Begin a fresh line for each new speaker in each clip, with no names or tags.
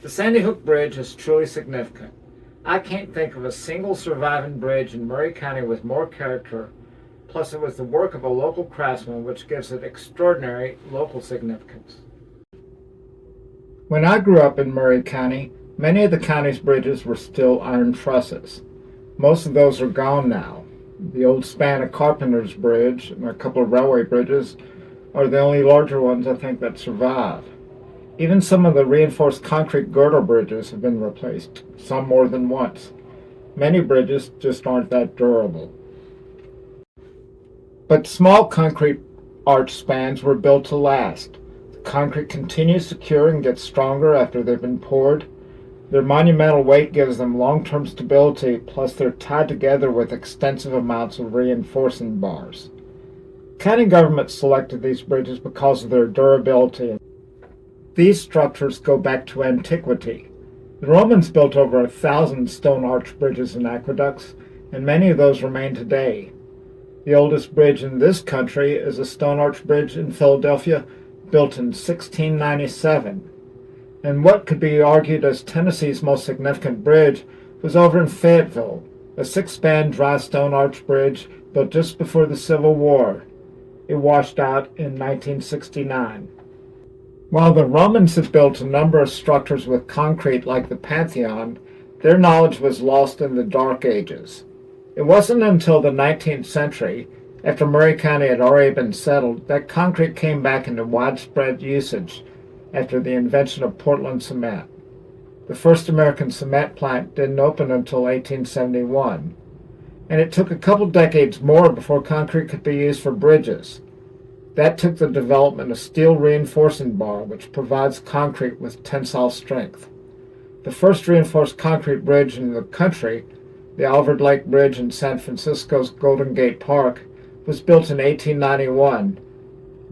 The Sandy Hook Bridge is truly significant. I can't think of a single surviving bridge in Murray County with more character, plus it was the work of a local craftsman, which gives it extraordinary local significance. When I grew up in Murray County, many of the county's bridges were still iron trusses. Most of those are gone now. The old span of Carpenter's Bridge and a couple of railway bridges are the only larger ones I think that survive. Even some of the reinforced concrete girdle bridges have been replaced, some more than once. Many bridges just aren't that durable. But small concrete arch spans were built to last. The concrete continues to cure and gets stronger after they've been poured. Their monumental weight gives them long-term stability, plus they're tied together with extensive amounts of reinforcing bars. County government selected these bridges because of their durability. These structures go back to antiquity. The Romans built over 1,000 stone arch bridges and aqueducts, and many of those remain today. The oldest bridge in this country is a stone arch bridge in Philadelphia, built in 1697. And what could be argued as Tennessee's most significant bridge was over in Fayetteville, a 6-span dry stone arch bridge built just before the Civil War. It washed out in 1969. While the Romans had built a number of structures with concrete like the Pantheon, their knowledge was lost in the Dark Ages. It wasn't until the 19th century, after Murray County had already been settled, that concrete came back into widespread usage after the invention of Portland cement. The first American cement plant didn't open until 1871, and it took a couple decades more before concrete could be used for bridges. That took the development of steel reinforcing bar, which provides concrete with tensile strength. The first reinforced concrete bridge in the country, the Alvord Lake Bridge in San Francisco's Golden Gate Park, was built in 1891,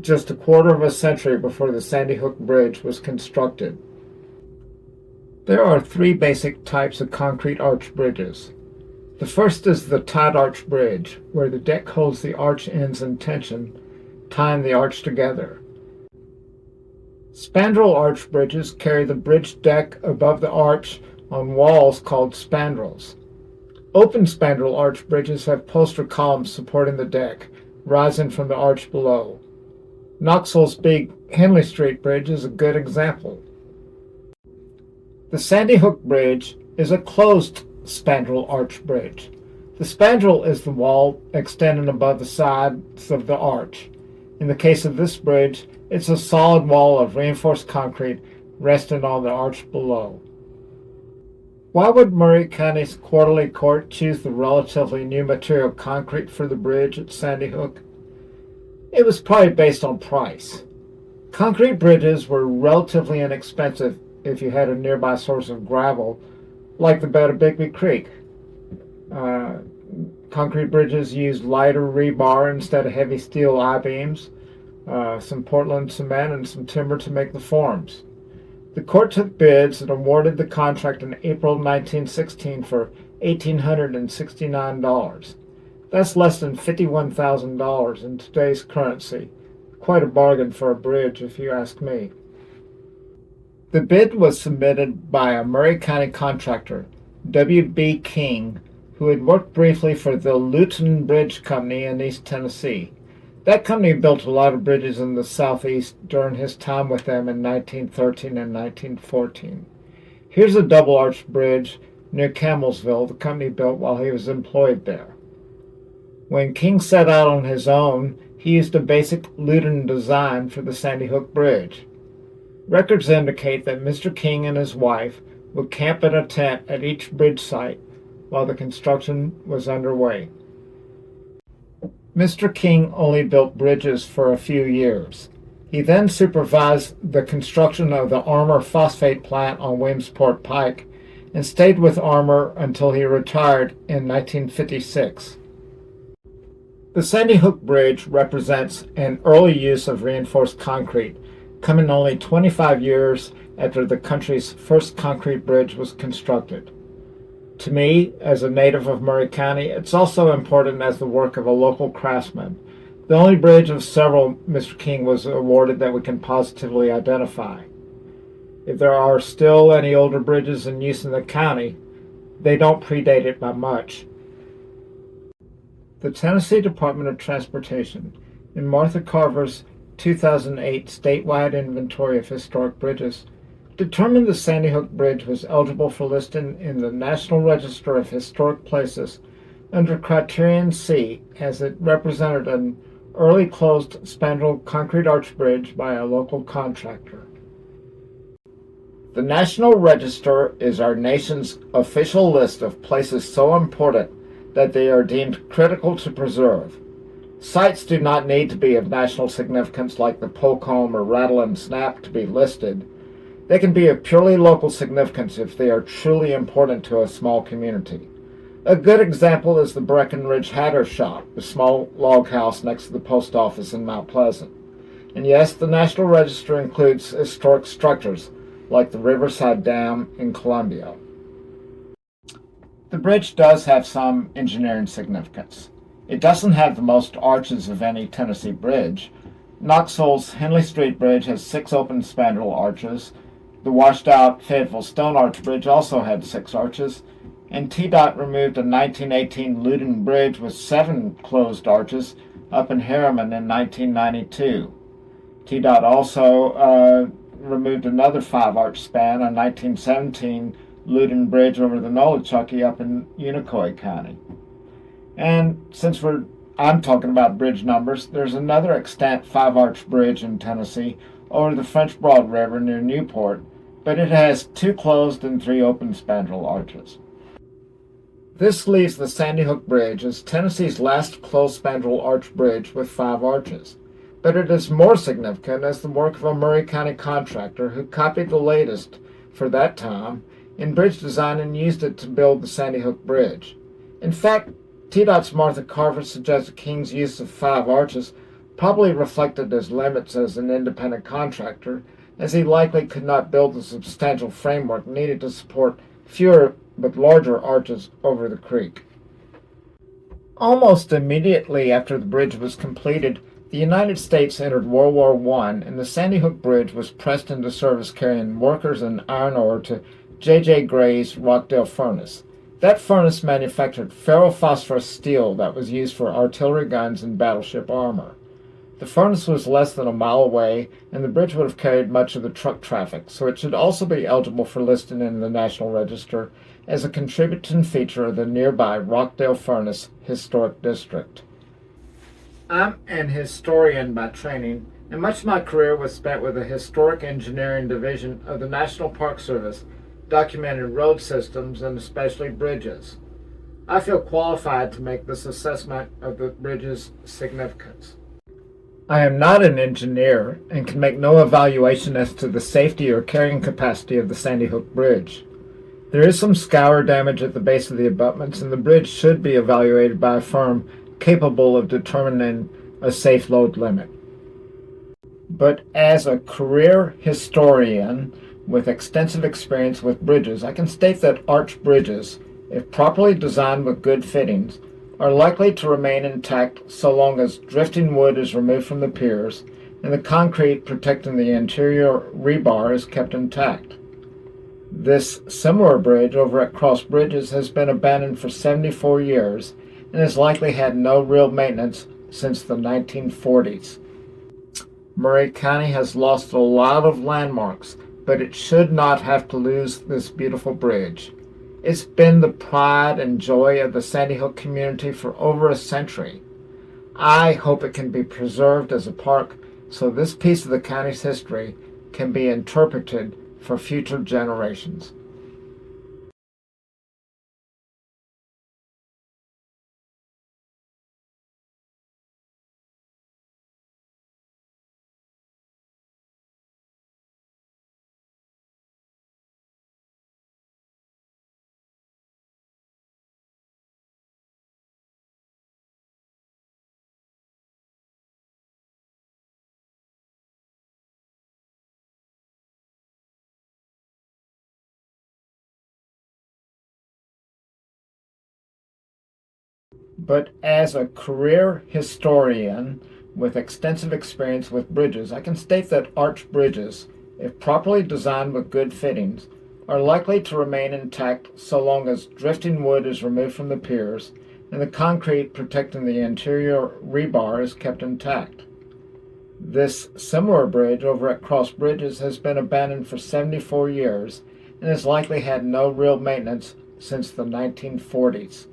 just a quarter of a century before the Sandy Hook Bridge was constructed. There are 3 basic types of concrete arch bridges. The first is the tied arch bridge, where the deck holds the arch ends in tension, tying the arch together. Spandrel arch bridges carry the bridge deck above the arch on walls called spandrels. Open spandrel arch bridges have poster columns supporting the deck, rising from the arch below. Knoxville's big Henley Street Bridge is a good example. The Sandy Hook Bridge is a closed spandrel arch bridge. The spandrel is the wall extending above the sides of the arch. In the case of this bridge, it's a solid wall of reinforced concrete resting on the arch below. Why would Murray County's quarterly court choose the relatively new material concrete for the bridge at Sandy Hook? It was probably based on price. Concrete bridges were relatively inexpensive if you had a nearby source of gravel, like the bed of Bigby Creek. Concrete bridges used lighter rebar instead of heavy steel I-beams, some Portland cement, and some timber to make the forms. The court took bids and awarded the contract in April 1916 for $1,869. That's less than $51,000 in today's currency. Quite a bargain for a bridge, if you ask me. The bid was submitted by a Murray County contractor, W.B. King, who had worked briefly for the Luton Bridge Company in East Tennessee. That company built a lot of bridges in the southeast during his time with them in 1913 and 1914. Here's a double-arched bridge near Campbellsville the company built while he was employed there. When King set out on his own, he used a basic Luton design for the Sandy Hook Bridge. Records indicate that Mr. King and his wife would camp in a tent at each bridge site while the construction was underway. Mr. King only built bridges for a few years. He then supervised the construction of the Armour phosphate plant on Williamsport Pike and stayed with Armour until he retired in 1956. The Sandy Hook Bridge represents an early use of reinforced concrete, coming only 25 years after the country's first concrete bridge was constructed. To me, as a native of Murray County, it's also important as the work of a local craftsman. The only bridge of several Mr. King was awarded that we can positively identify. If there are still any older bridges in use in the county, they don't predate it by much. The Tennessee Department of Transportation, in Martha Carver's 2008 statewide inventory of historic bridges, determined the Sandy Hook Bridge was eligible for listing in the National Register of Historic Places under Criterion C, as it represented an early closed spandrel concrete arch bridge by a local contractor. The National Register is our nation's official list of places so important that they are deemed critical to preserve. Sites do not need to be of national significance like the Polcombe or Rattle and Snap to be listed. They can be of purely local significance if they are truly important to a small community. A good example is the Breckenridge Hatter Shop, the small log house next to the post office in Mount Pleasant. And yes, the National Register includes historic structures like the Riverside Dam in Columbia. The bridge does have some engineering significance. It doesn't have the most arches of any Tennessee bridge. Knoxville's Henley Street Bridge has 6 open spandrel arches. The washed-out Fayetteville Stone Arch Bridge also had 6 arches. And TDOT removed a 1918 Loudon Bridge with 7 closed arches up in Harriman in 1992. TDOT also removed another 5-arch span, a 1917 Loudon Bridge over the Nolichucky up in Unicoi County. And since I'm talking about bridge numbers, there's another extant 5-arch bridge in Tennessee over the French Broad River near Newport, but it has 2 closed and 3 open spandrel arches. This leaves the Sandy Hook Bridge as Tennessee's last closed spandrel arch bridge with 5 arches. But it is more significant as the work of a Murray County contractor who copied the latest, for that time, in bridge design and used it to build the Sandy Hook Bridge. In fact, TDOT's Martha Carver suggested King's use of 5 arches probably reflected his limits as an independent contractor, as he likely could not build the substantial framework needed to support fewer but larger arches over the creek. Almost immediately after the bridge was completed, the United States entered World War I, and the Sandy Hook Bridge was pressed into service carrying workers and iron ore to J.J. Gray's Rockdale Furnace. That furnace manufactured ferrophosphorus steel that was used for artillery guns and battleship armor. The furnace was less than a mile away, and the bridge would have carried much of the truck traffic, so it should also be eligible for listing in the National Register as a contributing feature of the nearby Rockdale Furnace Historic District. I'm an historian by training, and much of my career was spent with the Historic Engineering Division of the National Park Service, documenting road systems and especially bridges. I feel qualified to make this assessment of the bridge's significance. I am not an engineer and can make no evaluation as to the safety or carrying capacity of the Sandy Hook Bridge. There is some scour damage at the base of the abutments, and the bridge should be evaluated by a firm capable of determining a safe load limit. But as a career historian with extensive experience with bridges, I can state that arch bridges, if properly designed with good fittings, are likely to remain intact so long as drifting wood is removed from the piers and the concrete protecting the interior rebar is kept intact. This similar bridge over at Cross Bridges has been abandoned for 74 years and has likely had no real maintenance since the 1940s. Murray County has lost a lot of landmarks, but it should not have to lose this beautiful bridge. It's been the pride and joy of the Sandy Hook community for over a century. I hope it can be preserved as a park so this piece of the county's history can be interpreted for future generations. But as a career historian with extensive experience with bridges, I can state that arch bridges, if properly designed with good fittings, are likely to remain intact so long as drifting wood is removed from the piers and the concrete protecting the interior rebar is kept intact. This similar bridge over at Cross Bridges has been abandoned for 74 years and has likely had no real maintenance since the 1940s.